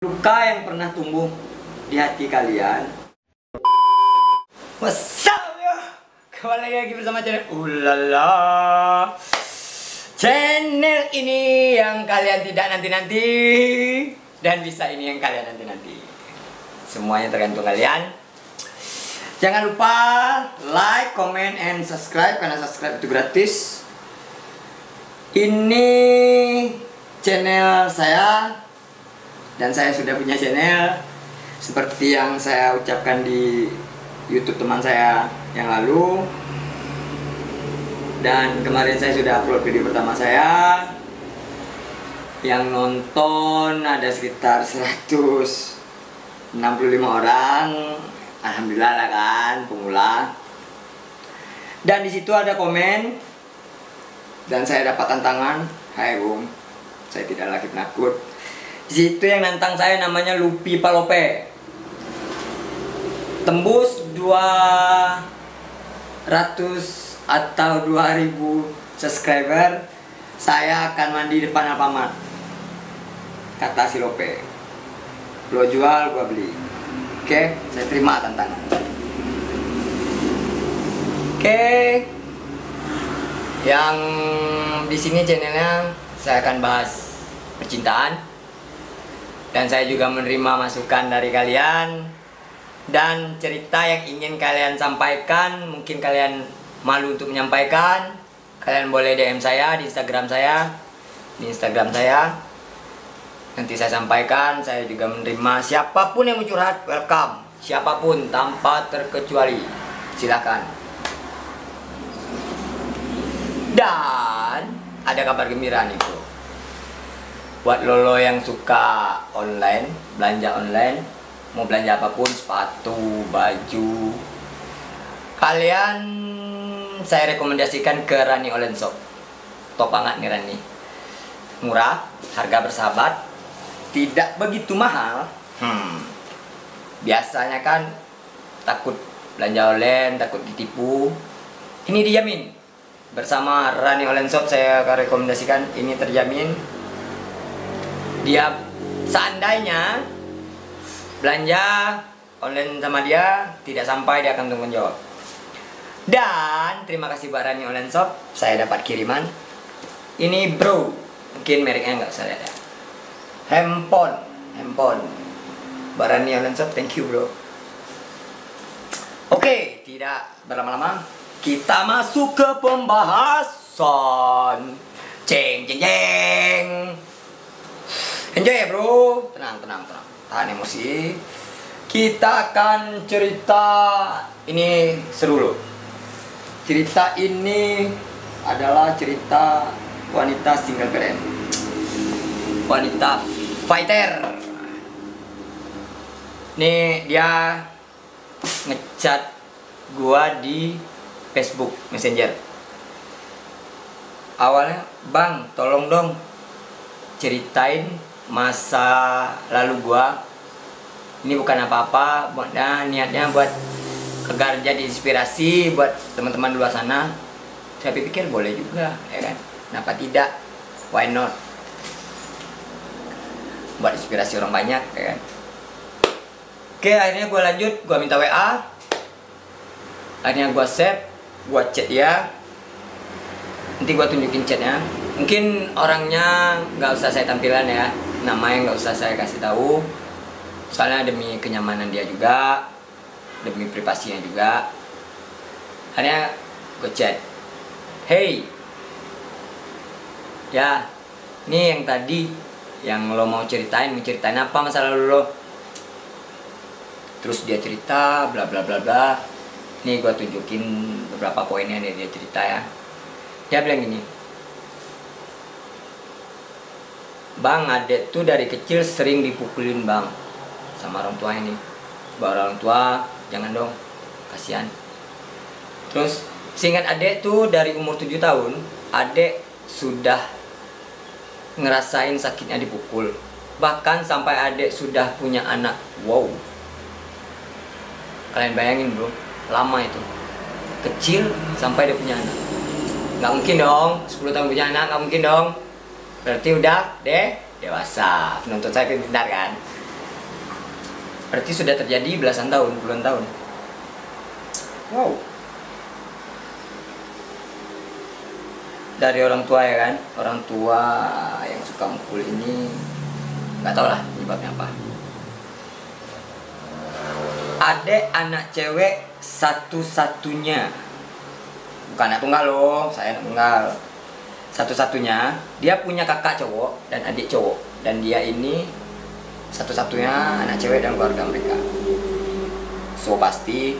Luka yang pernah tumbuh di hati kalian. What's up ya? Kembali lagi bersama channel Ulala. Channel ini yang kalian tidak nanti-nanti, dan bisa ini yang kalian nanti-nanti. Semuanya tergantung kalian. Jangan lupa like, comment, and subscribe, karena subscribe itu gratis. Ini channel saya, dan saya sudah punya channel seperti yang saya ucapkan di YouTube teman saya yang lalu. Dan kemarin saya sudah upload video pertama saya. Yang nonton ada sekitar 165 orang. Alhamdulillah lah kan, pemula. Dan di situ ada komen, dan saya dapat tantangan. Hai Bung, saya tidak lagi penakut. Di situ yang nantang saya namanya Lupi Palope. Tembus 200 atau 2000 subscriber, saya akan mandi depan Alfamart, kata si Lope. Lo jual, gua beli. Oke, saya terima tantangan. Oke. Yang di sini channelnya saya akan bahas percintaan, dan saya juga menerima masukan dari kalian dan cerita yang ingin kalian sampaikan. Mungkin kalian malu untuk menyampaikan, kalian boleh DM saya di Instagram saya. Nanti saya sampaikan. Saya juga menerima siapapun yang mau curhat, welcome. Siapapun tanpa terkecuali, silakan. Dan ada kabar gembira nih bro, buat lolo yang suka online, belanja online, mau belanja apapun, sepatu, baju, kalian saya rekomendasikan ke Rani Online Shop. Top banget nih Rani, murah, harga bersahabat, tidak begitu mahal. Biasanya kan takut belanja online, takut ditipu. Ini dijamin. Bersama Rani Online Shop saya akan rekomendasikan, ini terjamin. Dia seandainya belanja online sama dia tidak sampai, dia akan tanggung jawab. Dan terima kasih buat Rani Online Shop, saya dapat kiriman. Ini bro, mungkin mereknya nggak usah lihat ya. Handphone buat Rani Online Shop, thank you bro. Oke, tidak berlama-lama, kita masuk ke pembahasan. Jeng. Enjoy ya bro, tenang, tahan emosi. Kita akan cerita, ini seru loh. Cerita ini adalah cerita wanita single parent, wanita fighter. Nih dia ngechat gua di Facebook Messenger. Awalnya, bang tolong dong ceritain masa lalu gua. Ini bukan apa-apa, nah, niatnya buat agar jadi inspirasi buat teman-teman di luar sana. Saya pikir boleh juga, ya kan? Kenapa tidak? Why not? Buat inspirasi orang banyak, ya kan? Oke, akhirnya gue lanjut, gue minta WA. Akhirnya gue save, gue chat ya. Nanti gue tunjukin chatnya. Mungkin orangnya nggak usah saya tampilan ya, namanya nggak usah saya kasih tahu. Soalnya demi kenyamanan dia juga, demi privasinya juga. Akhirnya gue chat, hey, ya, ini yang tadi yang lo mau ceritain apa masa lalu lo? Terus dia cerita bla bla bla bla. Nih gue tunjukin beberapa poinnya nih dia cerita ya. Dia bilang gini, bang, adek tuh dari kecil sering dipukulin bang sama orang tua ini. Orang tua jangan dong, kasihan. Terus seingat adek tuh dari umur 7 tahun adek sudah ngerasain sakitnya dipukul. Bahkan sampai adek sudah punya anak. Wow, kalian bayangin bro, lama itu. Kecil sampai dia punya anak. Nggak mungkin dong, 10 tahun punya anak, nggak mungkin dong. Berarti udah dewasa. Penonton saya pintar kan. Berarti sudah terjadi belasan tahun, puluhan tahun. Wow. Dari orang tua ya kan, orang tua yang suka mukul ini nggak tahu lah penyebabnya apa. Adek anak cewek satu-satunya, bukan anak tunggal loh, saya anak tunggal. Satu-satunya, dia punya kakak cowok dan adik cowok, dan dia ini satu-satunya anak cewek dalam keluarga mereka. So pasti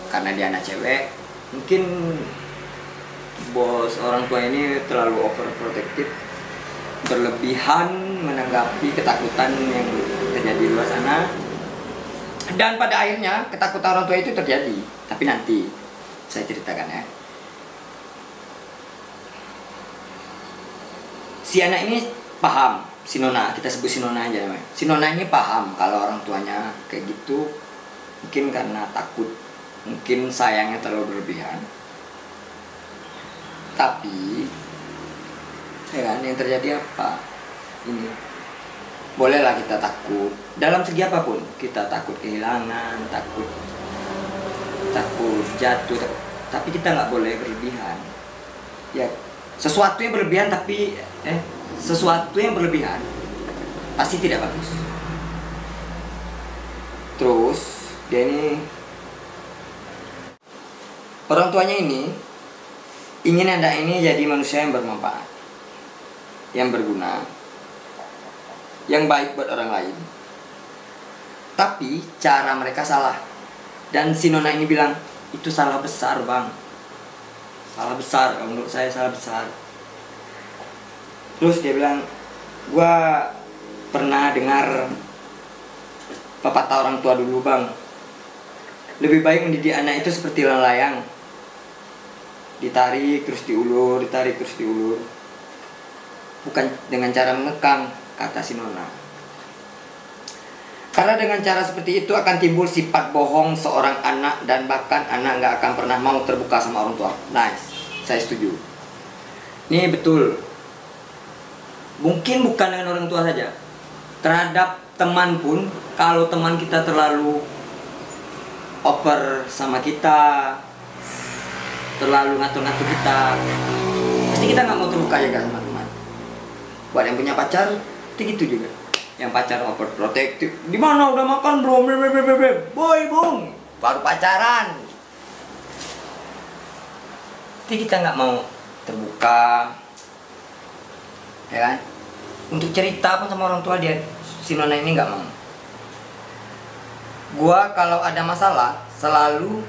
karena dia anak cewek, mungkin bos orang tua ini terlalu overprotective, berlebihan menanggapi ketakutan yang terjadi di luar sana, dan pada akhirnya ketakutan orang tua itu terjadi. Tapi nanti saya ceritakan ya. Si anak ini paham, si Nona, kita sebut si Nona aja namanya. Si Nona ini paham kalau orang tuanya kayak gitu, mungkin karena takut, mungkin sayangnya terlalu berlebihan. Tapi ya kan, yang terjadi apa? Ini bolehlah kita takut dalam segi apapun. Kita takut kehilangan, takut jatuh, tapi kita nggak boleh berlebihan. Ya, sesuatu yang berlebihan pasti tidak bagus. Terus dia ini, orang tuanya ini ingin anak ini jadi manusia yang bermanfaat, yang berguna, yang baik buat orang lain. Tapi cara mereka salah. Dan si Nona ini bilang, itu salah besar bang. Salah besar, kalau menurut saya salah besar. Terus dia bilang, gua pernah dengar pepatah orang tua dulu bang, lebih baik mendidik anak itu seperti layang, ditarik terus diulur, ditarik terus diulur, bukan dengan cara mengekang, kata si Nona. Karena dengan cara seperti itu akan timbul sifat bohong seorang anak, dan bahkan anak nggak akan pernah mau terbuka sama orang tua. Nice, saya setuju. Ini betul. Mungkin bukan dengan orang tua saja, terhadap teman pun, kalau teman kita terlalu over sama kita, terlalu ngatur-ngatur kita, pasti kita nggak mau terbuka ya sama teman. Buat yang punya pacar, itu gitu juga. Yang pacar overprotective, di mana udah makan belum? Boy bung, baru pacaran. Jadi kita nggak mau terbuka, ya kan? Untuk cerita pun sama orang tua dia, si Nona ini nggak mau. Gua kalau ada masalah selalu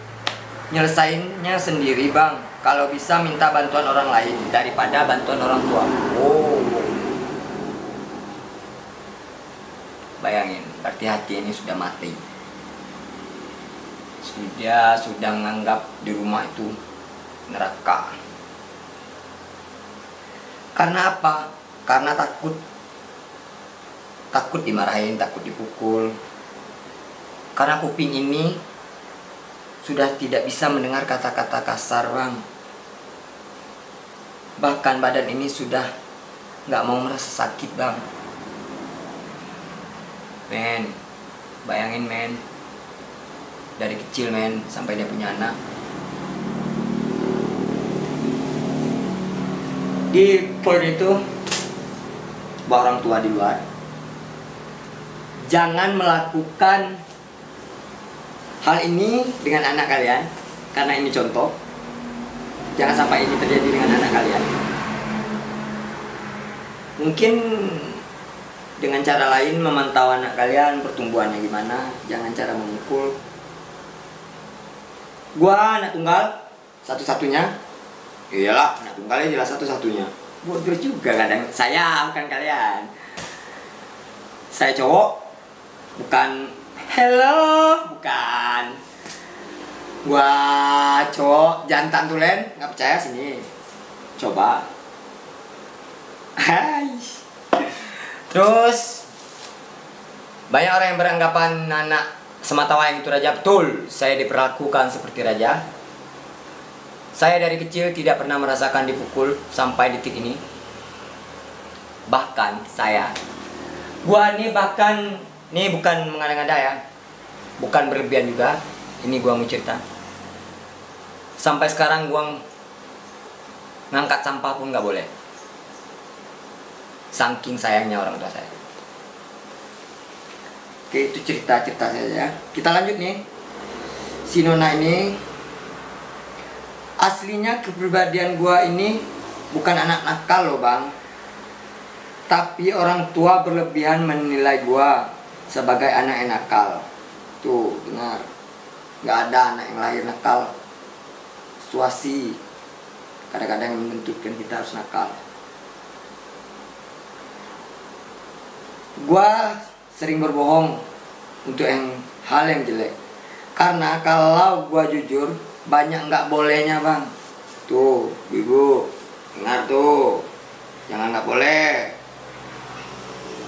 nyelesainnya sendiri bang. Kalau bisa minta bantuan orang lain daripada bantuan orang tua. Oh, bayangin, berarti hati ini sudah mati. Sudah menganggap di rumah itu neraka. Karena apa? Karena takut dimarahin, takut dipukul. Karena kuping ini sudah tidak bisa mendengar kata-kata kasar bang. Bahkan badan ini sudah nggak mau merasa sakit bang. Men, bayangin men, dari kecil men sampai dia punya anak. Di poin itu, buat orang tua di luar, jangan melakukan hal ini dengan anak kalian, karena ini contoh. Jangan sampai ini terjadi dengan anak kalian. Mungkin dengan cara lain memantau anak kalian pertumbuhannya gimana, jangan cara memukul. Gua anak tunggal satu-satunya. Iyalah, anak tunggalnya jelas satu-satunya. Bodoh juga kadang. Saya bukan kalian. Saya cowok, bukan hello, bukan. Gua cowok jantan tulen, nggak percaya sini. Coba. Hai. Terus banyak orang yang beranggapan anak semata wayang itu raja. Betul, saya diperlakukan seperti raja. Saya dari kecil tidak pernah merasakan dipukul sampai detik ini. Bahkan gua ini bahkan, ini bukan mengada-ngada ya, bukan berlebihan juga. Ini gua mau cerita. Sampai sekarang gua ngangkat sampah pun nggak boleh. Saking sayangnya orang tua saya. Oke, itu cerita-cerita saja. Kita lanjut nih. Si Nona ini aslinya kepribadian gua ini bukan anak nakal loh bang. Tapi orang tua berlebihan menilai gua sebagai anak yang nakal. Tuh, dengar. Nggak ada anak yang lahir nakal. Situasi kadang-kadang yang menuntutkan kita harus nakal. Gua sering berbohong untuk hal yang jelek. Karena kalau gua jujur, banyak nggak bolehnya bang. Tuh, ibu, dengar tuh. Jangan nggak boleh.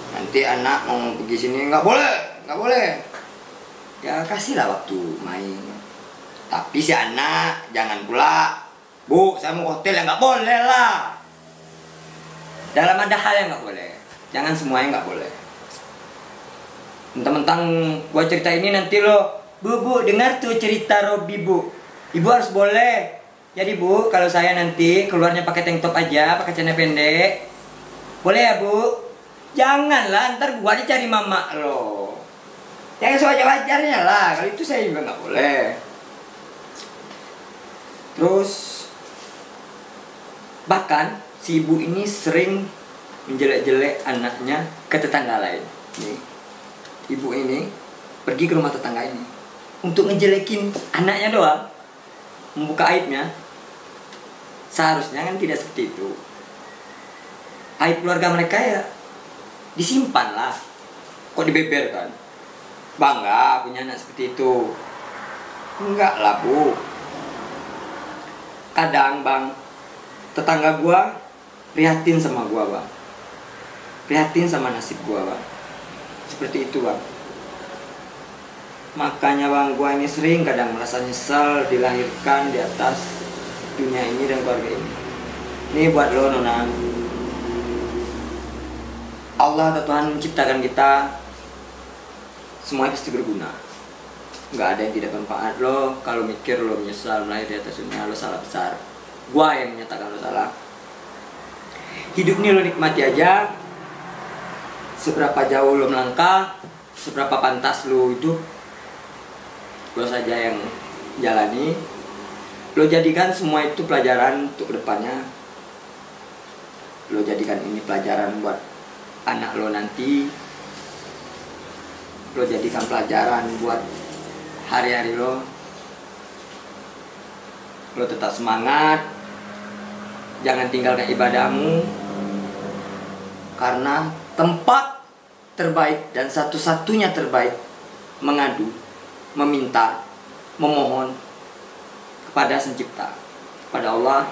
Nanti anak mau pergi sini nggak boleh, nggak boleh. Ya kasihlah waktu main. Tapi si anak jangan pula, Bu, saya mau hotel ya nggak boleh lah. Dalam ada hal yang nggak boleh. Jangan semuanya nggak boleh. Mentang-mentang gua cerita ini nanti lo, Bu, dengar tuh cerita Robi, Bu. Ibu harus boleh. Jadi Bu, kalau saya nanti keluarnya pakai tank top aja, pakai celana pendek, boleh ya Bu? Janganlah, ntar gua dicari mama lo. Jangan sewajar-wajarnya lah, kalau itu saya juga nggak boleh. Terus, bahkan si ibu ini sering menjelek-jelek anaknya ke tetangga lain. Nih, ibu ini pergi ke rumah tetangga ini untuk ngejelekin anaknya doang, membuka aibnya. Seharusnya kan tidak seperti itu. Aib keluarga mereka ya disimpan lah. Kok dibeberkan? Bangga punya anak seperti itu. Enggak lah Bu. Kadang bang, tetangga gua prihatin sama gua bang. Prihatin sama nasib gua bang. Seperti itu bang. Makanya bang, gua ini sering kadang merasa nyesal dilahirkan di atas dunia ini dan keluarga ini. Ini buat lo Nona. Allah atau Tuhan menciptakan kita, semuanya pasti berguna. Nggak ada yang tidak bermanfaat. Lo kalau mikir lo menyesal melahir di atas dunia, lo salah besar. Gua yang menyatakan lo salah. Hidup ini lo nikmati aja. Seberapa jauh lo melangkah, seberapa pantas lo hidup, lo saja yang jalani. Lo jadikan semua itu pelajaran untuk kedepannya. Lo jadikan ini pelajaran buat anak lo nanti. Lo jadikan pelajaran buat hari-hari lo. Lo tetap semangat. Jangan tinggalkan ibadahmu. Karena tempat terbaik dan satu-satunya terbaik mengadu, meminta, memohon kepada Sang Cipta, kepada Allah.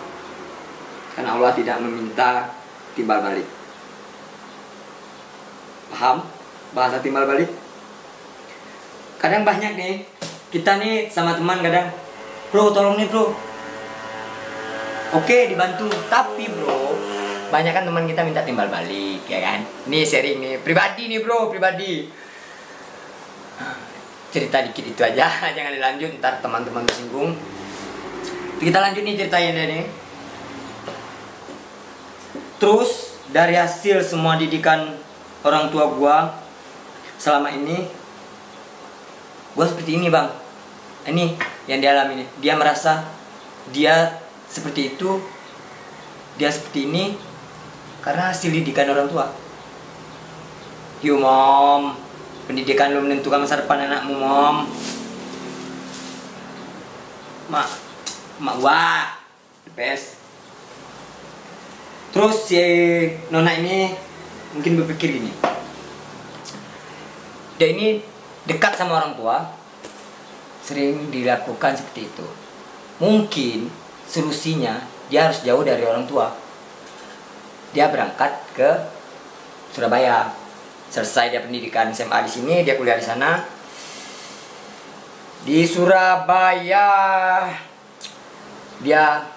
Karena Allah tidak meminta timbal balik. Paham bahasa timbal balik? Kadang banyak nih, kita nih sama teman kadang, bro tolong nih bro. Oke dibantu, tapi bro, banyak kan teman kita minta timbal balik, ya kan? Nih sharing nih, pribadi nih bro, pribadi. Cerita dikit itu aja, jangan dilanjut, ntar teman-teman tersinggung. Kita lanjut nih ceritanya nih. Terus dari hasil semua didikan orang tua gua selama ini, gua seperti ini bang. Ini yang dialami nih. Dia merasa dia seperti itu, dia seperti ini karena hasil didikan orang tua. Yo mom, pendidikan lu menentukan masa depan anakmu mom. Mak gua the best. Terus si Nona ini mungkin berpikir gini, dia ini dekat sama orang tua, sering dilakukan seperti itu. Mungkin solusinya dia harus jauh dari orang tua. Dia berangkat ke Surabaya, selesai dia pendidikan SMA di sini, dia kuliah di sana. Di Surabaya dia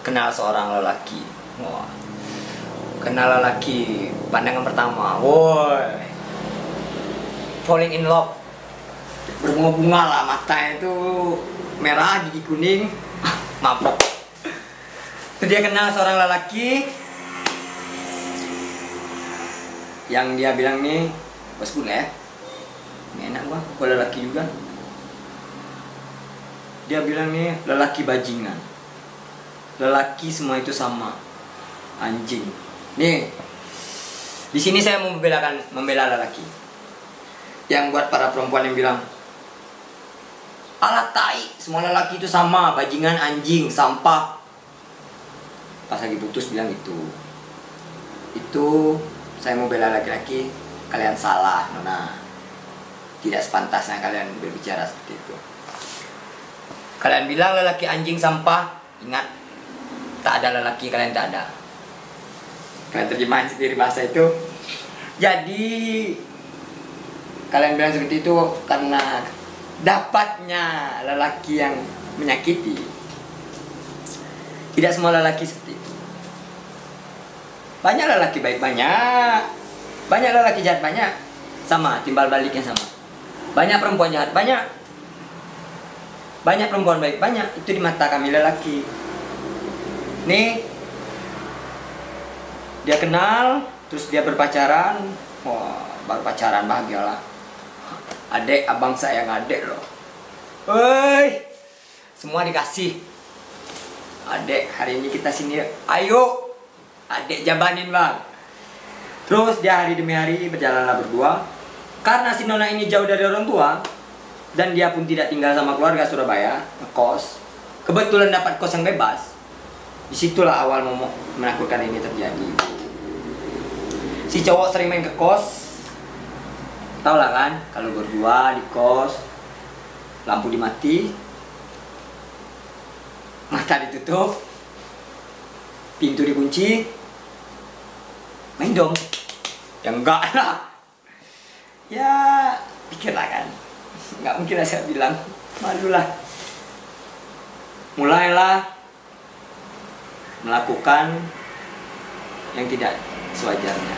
kenal seorang lelaki. Wah, kenal lelaki pandangan pertama. Woi, falling in love, berbunga-bunga lah, matanya itu merah, gigi kuning, mabok. Itu dia kenal seorang lelaki yang dia bilang nih, bosku ya, ini enak gua, gua lelaki juga. Dia bilang nih, lelaki bajingan, lelaki semua itu sama, anjing. Nih, di sini saya membela lelaki. Yang buat para perempuan yang bilang, alah tai, semua lelaki itu sama, bajingan, anjing, sampah. Pas lagi putus bilang itu saya mau bela laki-laki, kalian salah, Nona. Tidak sepantasnya kalian berbicara seperti itu. Kalian bilang lelaki anjing sampah, ingat, tak ada lelaki, kalian tak ada. Kalian terjemahin sendiri bahasa itu. Jadi kalian bilang seperti itu karena dapatnya lelaki yang menyakiti. Tidak semua lelaki seperti itu. Banyak lelaki baik, banyak lelaki jahat, banyak. Sama, timbal baliknya sama. Banyak perempuan jahat, banyak perempuan baik, banyak. Itu di mata kami lelaki. Nih, dia kenal, terus dia berpacaran. Wah, baru pacaran bahagialah. Adek, abang sayang adek loh. Woi, semua dikasih. Adek, hari ini kita sini, ayo. Adek jabanin bang. Terus dia hari demi hari berjalanlah berdua. Karena si Nona ini jauh dari orang tua, dan dia pun tidak tinggal sama keluarga Surabaya, ngekos. Kebetulan dapat kos yang bebas. Disitulah awal momok menakutkan ini terjadi. Si cowok sering main ke kos. Tau lah kan, kalau berdua di kos, lampu dimati, mata ditutup, pintu dikunci, main dong. Ya enggak lah. Ya pikirlah kan, nggak mungkin lah saya bilang, malulah. Mulailah melakukan yang tidak sewajarnya.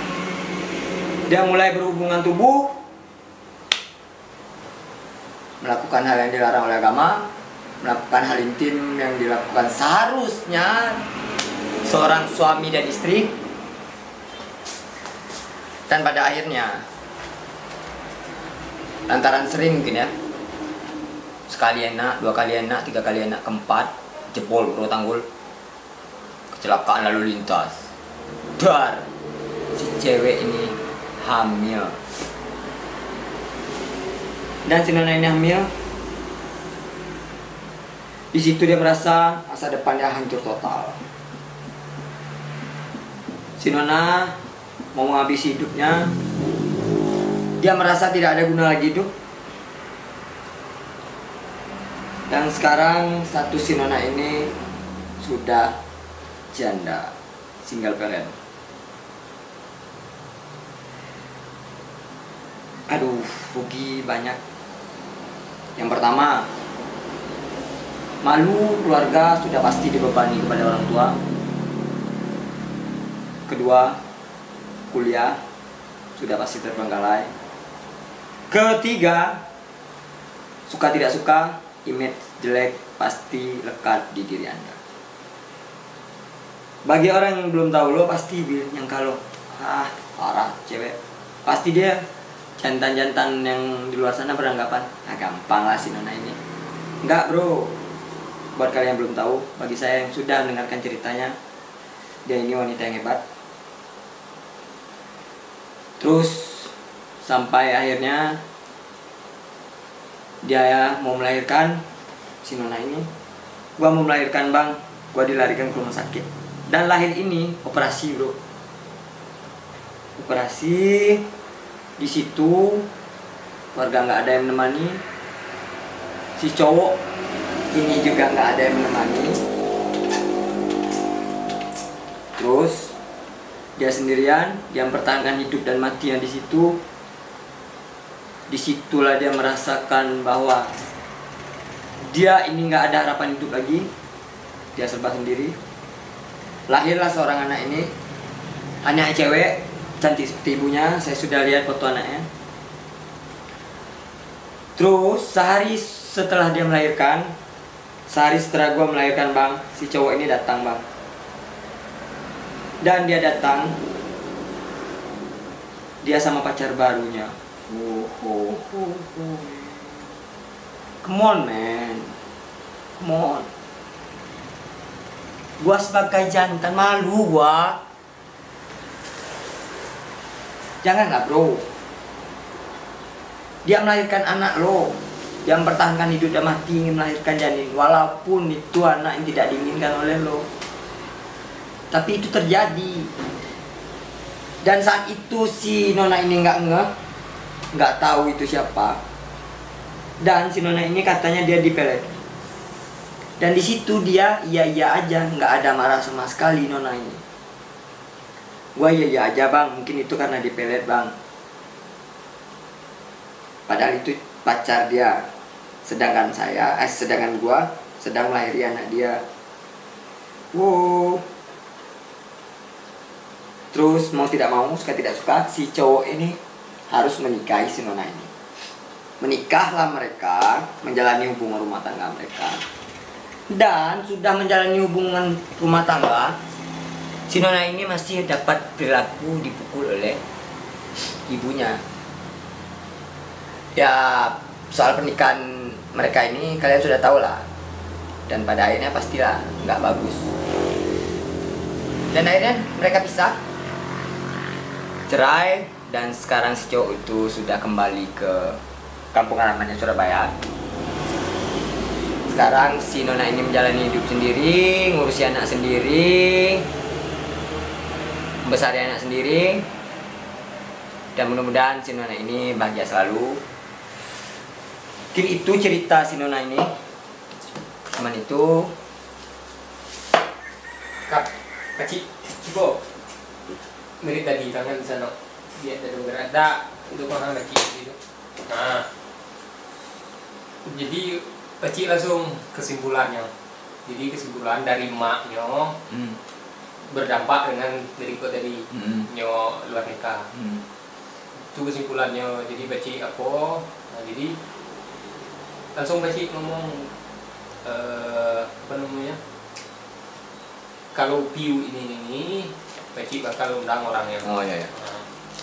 Dia mulai berhubungan tubuh, melakukan hal yang dilarang oleh agama, melakukan hal intim yang dilakukan seharusnya seorang suami dan istri. Dan pada akhirnya, lantaran sering mungkin ya, sekali enak, dua kali enak, tiga kali enak, keempat jebol bro tanggul, kecelakaan lalu lintas. Dar, si cewek ini hamil. Dan si Nona ini hamil. Di situ dia merasa masa depannya hancur total. Si Nona mau menghabisi hidupnya. Dia merasa tidak ada guna lagi hidup. Dan sekarang status si Nona ini sudah janda, single parent. Aduh, rugi banyak. Yang pertama, malu keluarga sudah pasti dibebani kepada orang tua. Kedua, kuliah sudah pasti terbengkalai. Ketiga, suka tidak suka, image jelek pasti lekat di diri Anda. Bagi orang yang belum tahu, lo pasti yang kalau parah cewek, pasti dia jantan-jantan yang di luar sana beranggapan gampang lah si Nona ini. Enggak bro, buat kalian yang belum tahu, bagi saya yang sudah mendengarkan ceritanya, dia ini wanita yang hebat. Terus sampai akhirnya dia mau melahirkan si Nona ini. Gua mau melahirkan bang, gua dilarikan ke rumah sakit. Dan lahir ini operasi bro, operasi. Di situ warga nggak ada yang menemani. Si cowok ini juga nggak ada yang menemani. Terus dia sendirian, dia mempertahankan hidup dan matinya di situ. Disitulah dia merasakan bahwa dia ini nggak ada harapan hidup lagi. Dia serba sendiri. Lahirlah seorang anak ini, anak cewek, cantik seperti ibunya. Saya sudah lihat foto anaknya. Terus sehari setelah dia melahirkan, sehari setelah gua melahirkan bang, si cowok ini datang bang. Dan dia datang, dia sama pacar barunya. Come on man, come on. Gua sebagai jantan malu gua. Janganlah bro. Dia melahirkan anak lo, dia mempertahankan hidup dan mati ingin melahirkan janin, walaupun itu anak yang tidak diinginkan oleh lo. Tapi itu terjadi. Dan saat itu si nona ini nggak tahu itu siapa. Dan si nona ini katanya dia dipelet. Dan di situ dia iya aja, nggak ada marah sama sekali nona ini. Gua iya aja bang, mungkin itu karena dipelet bang. Padahal itu pacar dia. Sedangkan gua sedang melahirkan anak dia. Wow. Terus mau tidak mau, suka tidak suka, si cowok ini harus menikahi si nona ini. Menikahlah mereka, menjalani hubungan rumah tangga mereka. Dan sudah menjalani hubungan rumah tangga, si nona ini masih dapat perilaku dipukul oleh ibunya. Ya, soal pernikahan mereka ini kalian sudah tahu lah. Dan pada akhirnya pastilah nggak bagus. Dan akhirnya mereka pisah, cerai, dan sekarang si cowok itu sudah kembali ke kampung halamannya Surabaya. Sekarang si nona ini menjalani hidup sendiri, ngurusi anak sendiri, membesari anak sendiri, dan mudah-mudahan si nona ini bahagia selalu. Mungkin itu cerita si nona ini. Cuman itu. Kak, kecil, cipo. Mirip tadi tangan di sana. Dia ada berada untuk orang kecil gitu. Nah, jadi kecil langsung kesimpulannya. Jadi kesimpulan dari maknya berdampak dengan berikut dari nyo luar nikah. Itu kesimpulannya. Jadi baci apa? Nah, jadi langsung baci ngomong apa namanya? Kalau piu ini baci bakal undang orangnya. Oh iya.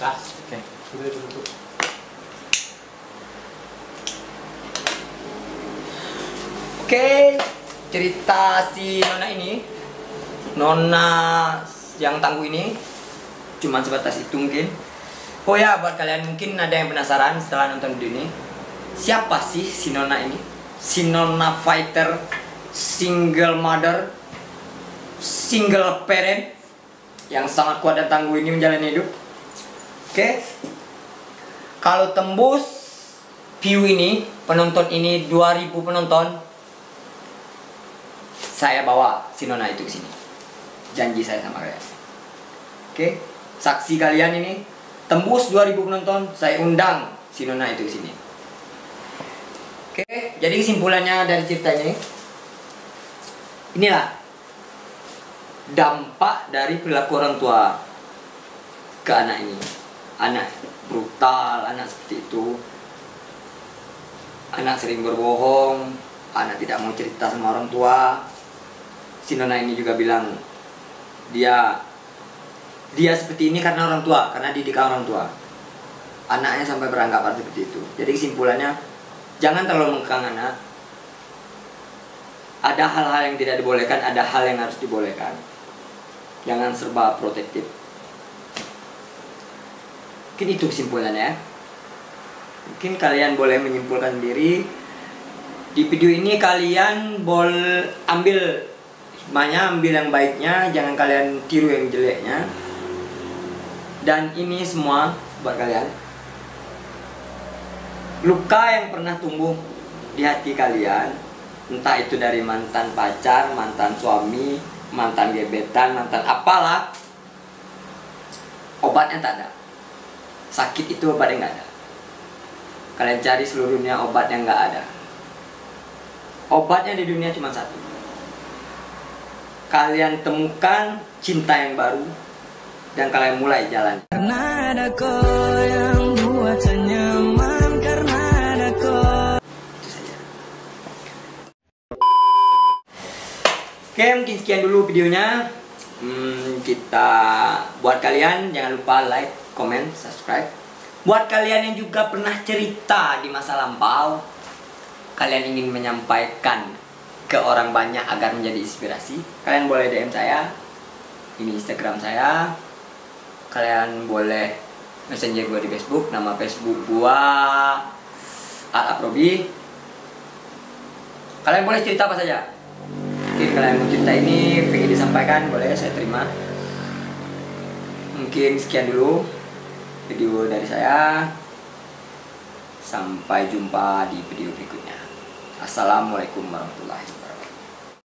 Lah, Oke. Sudah tutup. Oke, cerita si nona ini, nona yang tangguh ini, cuman sebatas itu mungkin. Oh ya, buat kalian mungkin ada yang penasaran setelah nonton video ini, siapa sih si nona ini? Si nona fighter, single mother, single parent, yang sangat kuat dan tangguh ini menjalani hidup. Oke, kalau tembus view ini, penonton ini 2000 penonton, saya bawa si nona itu ke sini. Janji saya sama kalian. Oke, saksi kalian ini tembus 2000 penonton, saya undang si nona itu ke sini. Oke, jadi kesimpulannya dari cerita ini, inilah dampak dari perilaku orang tua ke anak ini. Anak brutal, anak seperti itu. Anak sering berbohong, anak tidak mau cerita sama orang tua. Si nona ini juga bilang dia seperti ini karena orang tua, karena didikan orang tua. Anaknya sampai beranggapan seperti itu. Jadi kesimpulannya, jangan terlalu mengekang anak. Ada hal-hal yang tidak dibolehkan, ada hal yang harus dibolehkan. Jangan serba protektif. Mungkin itu kesimpulannya. Mungkin kalian boleh menyimpulkan sendiri. Di video ini kalian boleh ambil hikmahnya, ambil yang baiknya, jangan kalian tiru yang jeleknya. Dan ini semua buat kalian. Luka yang pernah tumbuh di hati kalian, entah itu dari mantan pacar, mantan suami, mantan gebetan, mantan apalah, obatnya tak ada. Sakit itu obatnya nggak ada. Kalian cari seluruh dunia, obatnya nggak ada. Obatnya di dunia cuma satu. Kalian temukan cinta yang baru dan kalian mulai jalan. Karena ada kau yang buat saya nyaman, karena ada kau Oke, mungkin sekian dulu videonya. Kita buat kalian jangan lupa like, comment, subscribe. Buat kalian yang juga pernah cerita di masa lampau, kalian ingin menyampaikan ke orang banyak agar menjadi inspirasi, kalian boleh DM saya. Ini Instagram saya. Kalian boleh messenger gue di Facebook. Nama Facebook gue @aprobi. Kalian boleh cerita apa saja. Mungkin kalian mau cerita ini pengen disampaikan, boleh, saya terima. Mungkin sekian dulu video dari saya. Sampai jumpa di video berikutnya. Assalamualaikum warahmatullahi wabarakatuh.